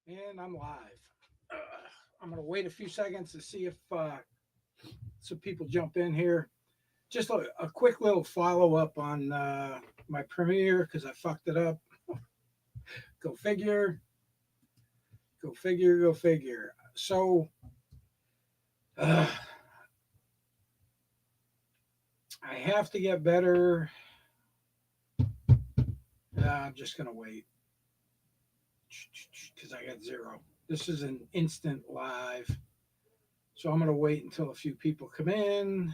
And I'm live. I'm going to wait a few seconds to see if some people jump in here. Just a quick little follow up on my premiere because I fucked it up. Go figure, go figure, go figure. So uh, I have to get better. I'm just going to wait because I got zero. This is an instant live. So I'm going to wait until a few people come in.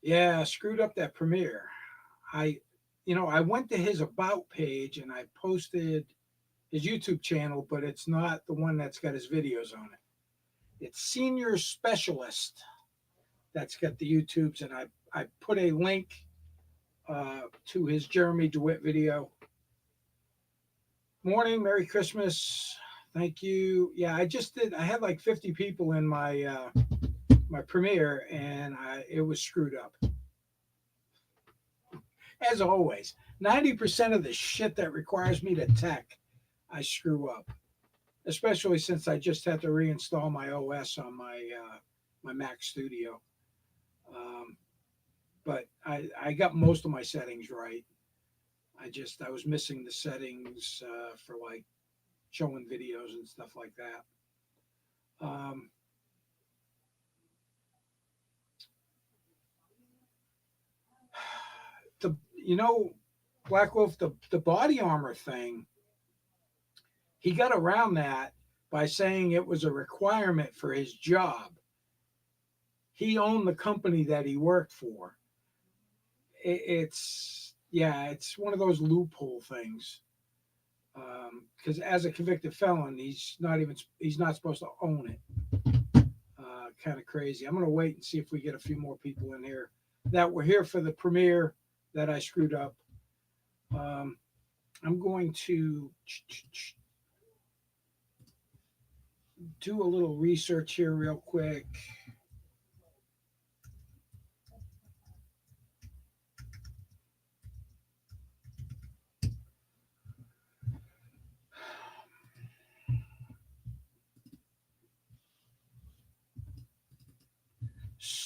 Yeah, I screwed up that premiere. I went to his about page and I posted his YouTube channel, but it's not the one that's got his videos on it. It's Senior Specialist that's got the YouTubes, and I put a link to his Jeremy Dewitte video. Morning, Merry Christmas, thank you. Yeah, I just did. I had like 50 people in my premiere, and it was screwed up as always. 90% of the shit that requires me to tech, I screw up, especially since I just had to reinstall my OS on my Mac Studio. Um, but I got most of my settings right. I was missing the settings for like showing videos and stuff like that. Um, the you know Black Wolf, the body armor thing, he got around that by saying it was a requirement for his job. He owned the company that he worked for. It's one of those loophole things. Because as a convicted felon, he's not supposed to own it. Kind of crazy. I'm gonna wait and see if we get a few more people in here that were here for the premiere that I screwed up. Um, I'm going to do a little research here real quick.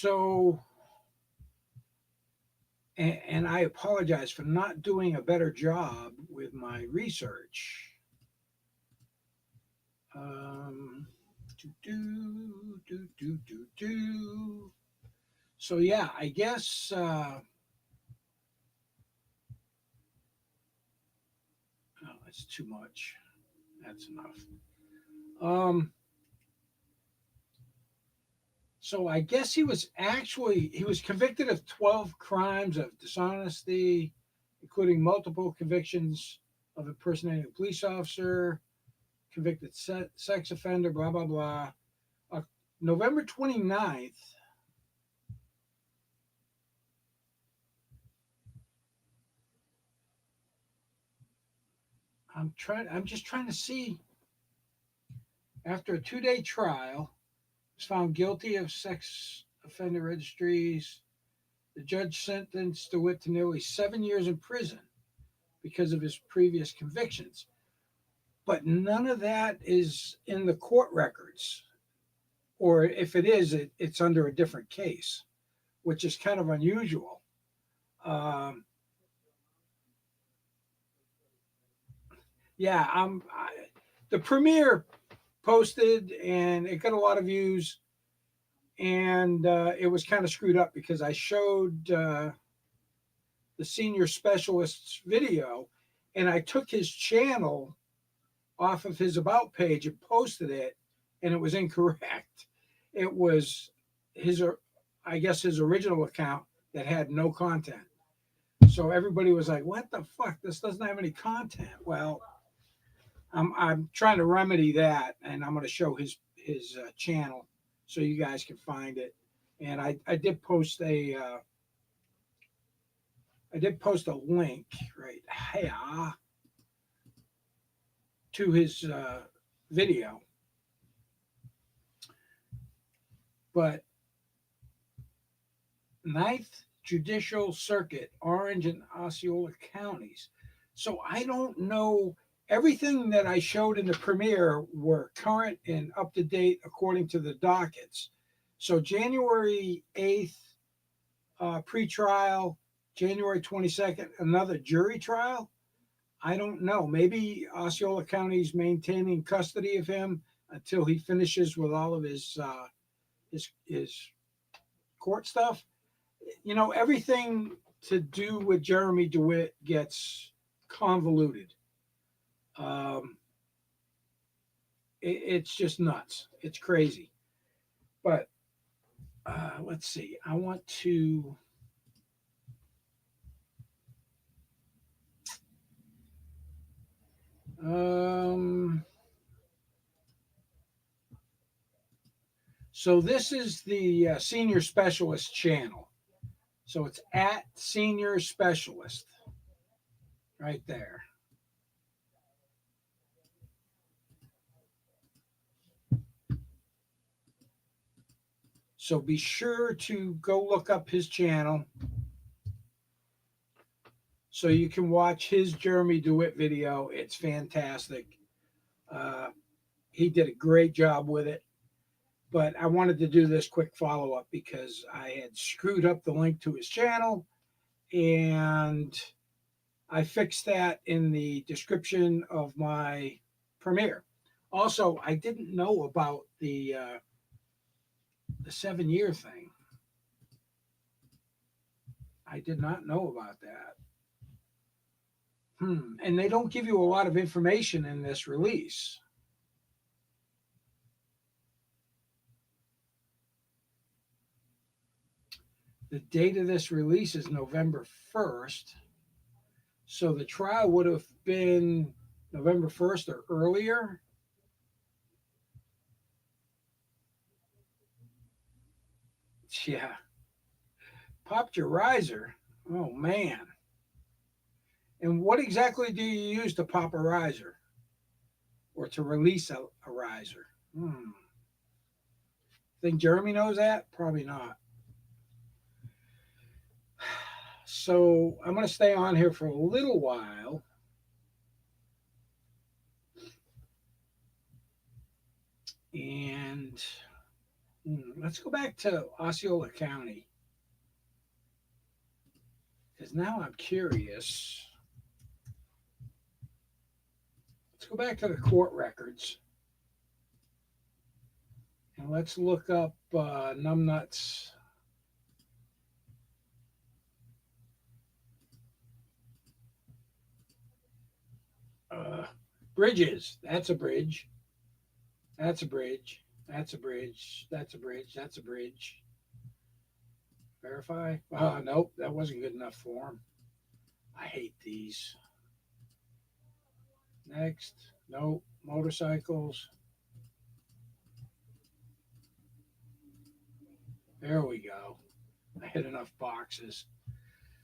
So, and I apologize for not doing a better job with my research. Um, do. So yeah, I guess oh, that's too much. That's enough. Um, so I guess he was convicted of 12 crimes of dishonesty, including multiple convictions of impersonating a police officer, convicted sex offender, blah blah blah. Uh, November 29th. I'm just trying to see. After a 2-day trial, was found guilty of sex offender registries. The judge sentenced DeWitte to nearly 7 years in prison because of his previous convictions. But none of that is in the court records. Or if it is, it's under a different case, which is kind of unusual. Um, yeah, the premiere posted and it got a lot of views, and it was kind of screwed up because I showed the senior specialist's video, and I took his channel off of his about page and posted it, and it was incorrect. It was his, I guess, his original account that had no content. So everybody was like, "What the fuck? This doesn't have any content." Well, I'm trying to remedy that, and I'm going to show his channel so you guys can find it. And I did post a link right here to his video, but Ninth Judicial Circuit, Orange and Osceola counties. So I don't know Everything that I showed in the premiere were current and up to date according to the dockets. So January 8th, pretrial, January 22nd, another jury trial. I don't know. Maybe Osceola County's maintaining custody of him until he finishes with all of his court stuff. Everything to do with Jeremy Dewitte gets convoluted. Um, it's just nuts. It's crazy. But let's see. I want to. Um, so this is the senior specialist channel. So it's at senior specialist right there. So be sure to go look up his channel so you can watch his Jeremy Dewitte video. It's fantastic. Uh, he did a great job with it. But I wanted to do this quick follow up because I had screwed up the link to his channel, and I fixed that in the description of my premiere. Also, I didn't know about the 7 year thing. I did not know about that. And they don't give you a lot of information in this release. The date of this release is November 1st. So the trial would have been November 1st or earlier. Yeah. Popped your riser. Oh, man. And what exactly do you use to pop a riser or to release a riser? Think Jeremy knows that? Probably not. So I'm going to stay on here for a little while. And let's go back to Osceola County. Because now I'm curious. Let's go back to the court records. And let's look up numbnuts. Bridges. That's a bridge. That's a bridge. That's a bridge. That's a bridge. That's a bridge. Verify. Nope, that wasn't good enough for him. I hate these. Next. Nope. Motorcycles. There we go. I hit enough boxes.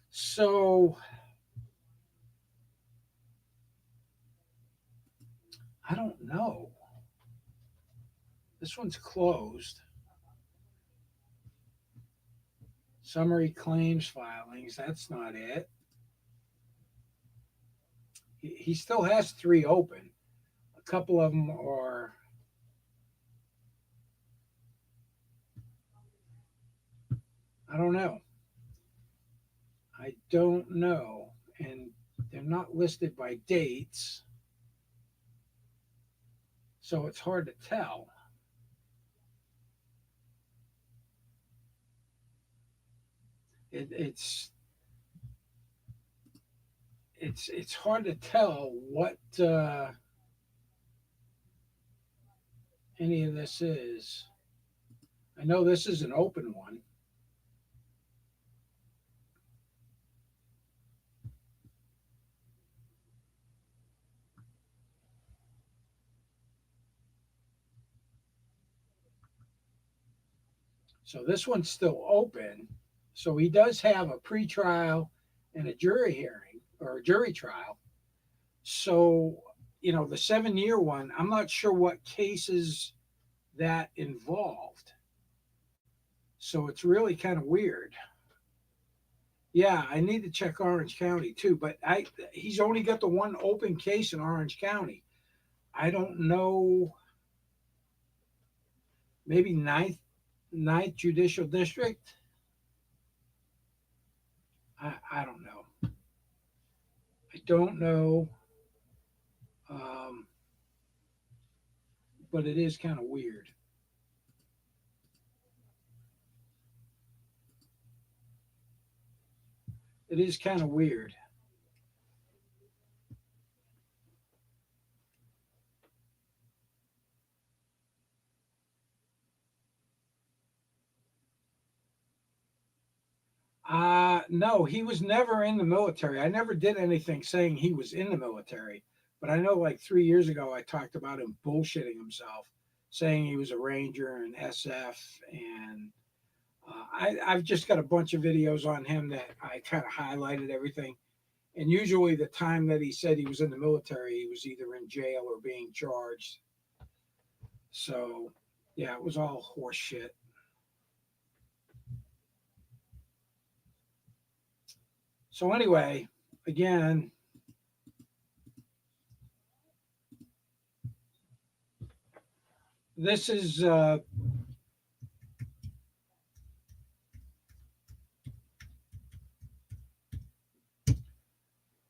So I don't know. This one's closed. Summary claims filings. That's not it. He still has 3 open. A couple of them are. I don't know. I don't know. And they're not listed by dates. So it's hard to tell. It's hard to tell what any of this is. I know this is an open one. So this one's still open. So he does have a pretrial and a jury hearing or a jury trial. So, the 7 year one, I'm not sure what cases that involved. So it's really kind of weird. Yeah, I need to check Orange County too, but he's only got the one open case in Orange County. I don't know, maybe ninth judicial district. I don't know. I don't know. Um, but it is kind of weird. It is kind of weird. No, he was never in the military. I never did anything saying he was in the military. But I know like 3 years ago, I talked about him bullshitting himself, saying he was a Ranger and SF. And I've just got a bunch of videos on him that I kind of highlighted everything. And usually, the time that he said he was in the military, he was either in jail or being charged. So, yeah, it was all horse shit. So, anyway, again, this is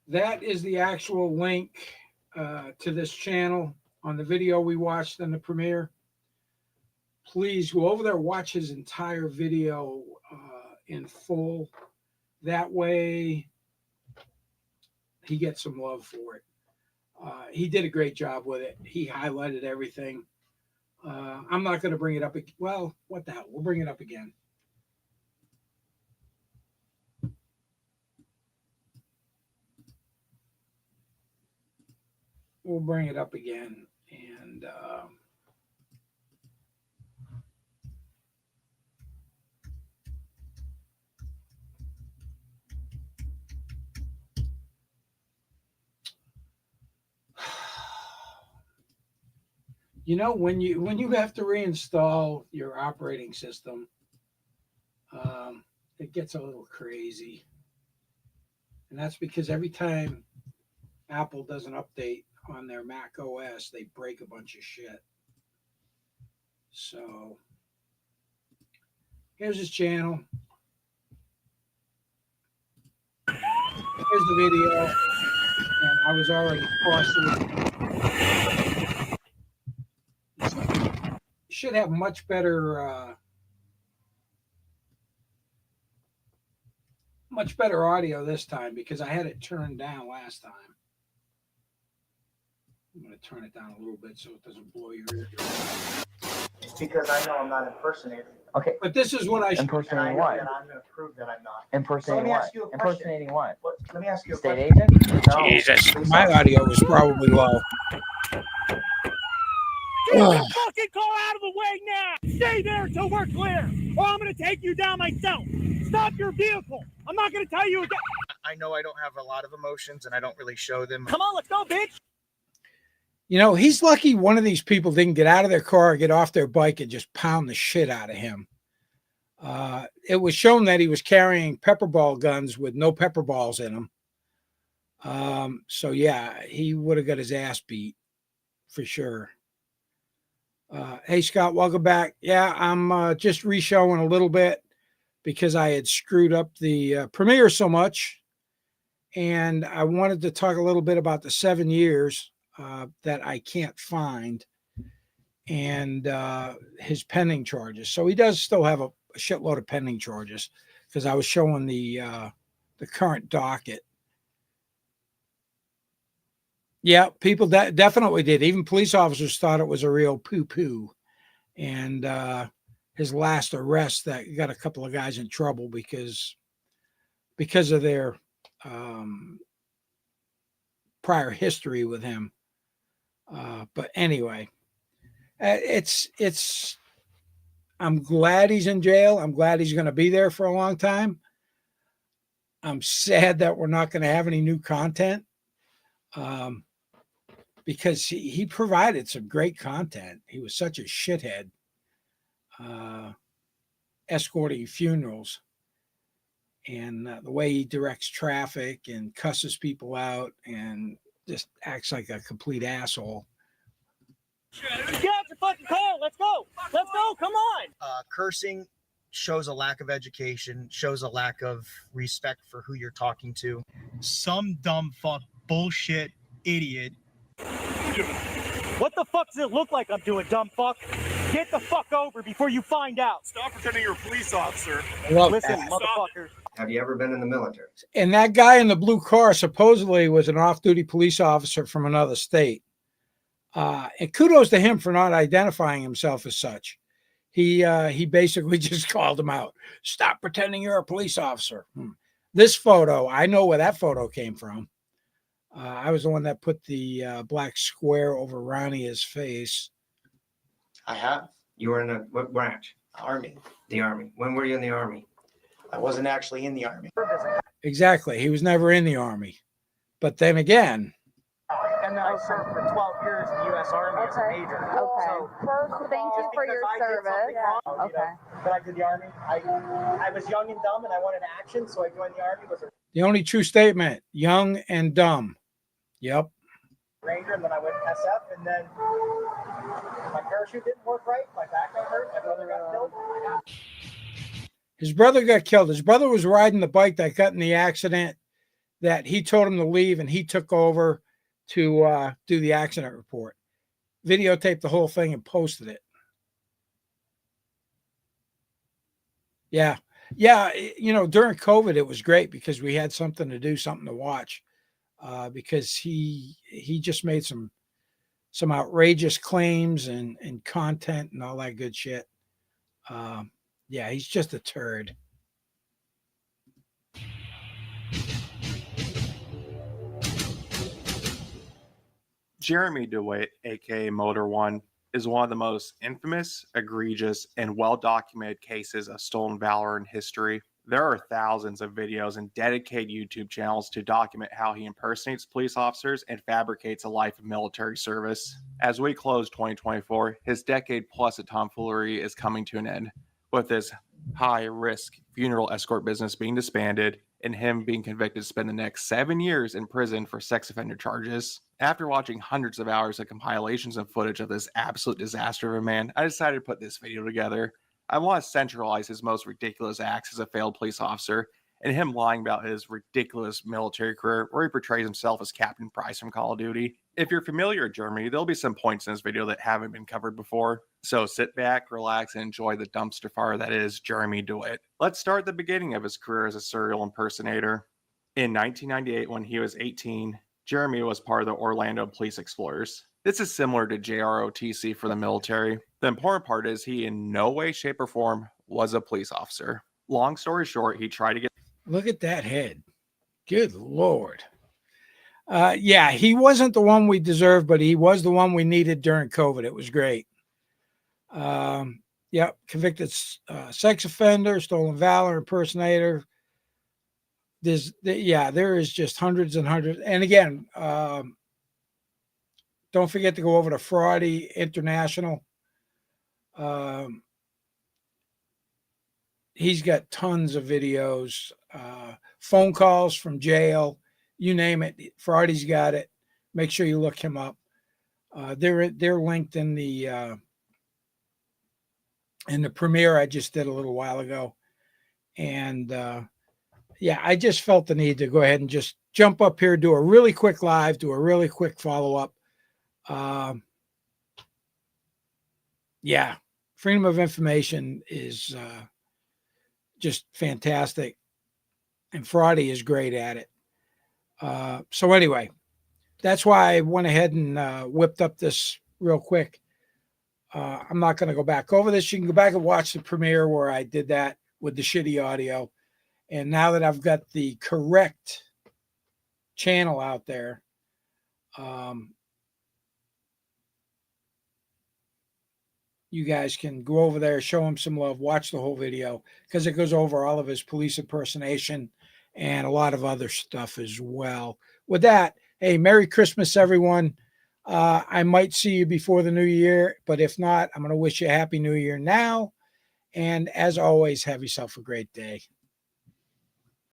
that is the actual link to this channel on the video we watched in the premiere. Please go over there, watch his entire video in full. That way, he gets some love for it. He did a great job with it. He highlighted everything. I'm not going to bring it up. Well, what the hell? We'll bring it up again. We'll bring it up again. And you know, when you have to reinstall your operating system, it gets a little crazy, and that's because every time Apple does an update on their Mac OS, they break a bunch of shit. So here's his channel. Here's the video, and I was already crossed it. Should have much better audio this time because I had it turned down last time. I'm going to turn it down a little bit so it doesn't blow your ear. Because I know I'm not impersonating. Okay. But this is what I impersonating what? And I'm going to prove that I'm not. Impersonating what? Impersonating what? Let me ask you a State question. agent? No. Jesus, my audio was probably low. Get the fucking car out of the way now! Stay there until we're clear, or I'm gonna take you down myself. Stop your vehicle. I'm not gonna tell you again. I know I don't have a lot of emotions and I don't really show them. Come on, let's go, bitch. You know, he's lucky one of these people didn't get out of their car, get off their bike, and just pound the shit out of him. It was shown that he was carrying pepper ball guns with no pepper balls in them. So, yeah, he would have got his ass beat for sure. Hey, Scott, welcome back. Yeah, I'm just re-showing a little bit because I had screwed up the premiere so much. And I wanted to talk a little bit about the 7 years that I can't find and his pending charges. So he does still have a shitload of pending charges because I was showing the current docket. Yeah, people definitely did. Even police officers thought it was a real poo-poo. And his last arrest that got a couple of guys in trouble because of their prior history with him. But anyway, I'm glad he's in jail. I'm glad he's going to be there for a long time. I'm sad that we're not going to have any new content. Because he provided some great content. He was such a shithead escorting funerals. and the way he directs traffic and cusses people out and just acts like a complete asshole. Get out your fucking car. Let's go. Let's go. Come on. Cursing shows a lack of education, shows a lack of respect for who you're talking to. Some dumb fuck bullshit idiot. What the fuck does it look like I'm doing, dumb fuck? Get the fuck over before you find out. Stop pretending you're a police officer. Listen, motherfucker. Have you ever been in the military? And that guy in the blue car supposedly was an off-duty police officer from another state. And kudos to him for not identifying himself as such. He basically just called him out. Stop pretending you're a police officer. This photo, I know where that photo came from. I was the one that put the black square over Rania's face. I have. You were in what branch? Army. The Army. When were you in the Army? I wasn't actually in the Army. Exactly. He was never in the Army. But then again, And then I served for 12 years in the U.S. Army as a major. Okay. So, First, thank you just for because your I did service. something wrong, you know, Okay. But I did the Army. I was young and dumb, and I wanted action, so I joined the Army. Was a the only true statement, young and dumb. Yep. Ranger, and then I went SF, and then my parachute didn't work right. My back got hurt. My brother got killed. His brother got killed. His brother was riding the bike that got in the accident that he told him to leave, and he took over to do the accident report. Videotaped the whole thing and posted it. Yeah. Yeah. You know, during COVID, it was great because we had something to do, something to watch, because he just made some outrageous claims and content and all that good shit. Yeah, he's just a turd. Jeremy Dewitte, aka Motor One, is one of the most infamous, egregious, and well-documented cases of stolen valor in history. There are thousands of videos and dedicated YouTube channels to document how he impersonates police officers and fabricates a life of military service. As we close 2024, his decade-plus of tomfoolery is coming to an end, with his high-risk funeral escort business being disbanded and him being convicted to spend the next 7 years in prison for sex offender charges. After watching hundreds of hours of compilations and footage of this absolute disaster of a man, I decided to put this video together. I want to centralize his most ridiculous acts as a failed police officer and him lying about his ridiculous military career where he portrays himself as Captain Price from Call of Duty. If you're familiar with Germany, there'll be some points in this video that haven't been covered before. So sit back, relax, and enjoy the dumpster fire that is Jeremy Dewitte. Let's start at the beginning of his career as a serial impersonator. In 1998, when he was 18, Jeremy was part of the Orlando Police Explorers. This is similar to JROTC for the military. The important part is he in no way, shape, or form was a police officer. Long story short, he tried to get... Look at that head. Good Lord. Yeah, he wasn't the one we deserved, but he was the one we needed during COVID. It was great. Yeah, convicted sex offender, stolen valor, impersonator. There is just hundreds and hundreds. And again, don't forget to go over to Fraudy International. He's got tons of videos, phone calls from jail, you name it. Fraudy's got it. Make sure you look him up. They're linked in the premiere I just did a little while ago. And yeah, I just felt the need to go ahead and just jump up here, do a really quick live, do a really quick follow-up. Yeah, freedom of information is just fantastic. And Fraudy is great at it. So anyway, that's why I went ahead and whipped up this real quick. I'm not going to go back over this. You can go back and watch the premiere where I did that with the shitty audio. And now that I've got the correct channel out there, you guys can go over there, show him some love, watch the whole video, because it goes over all of his police impersonation and a lot of other stuff as well. With that, hey, Merry Christmas, everyone. I might see you before the new year, but if not, I'm going to wish you a Happy New Year now. And as always, have yourself a great day.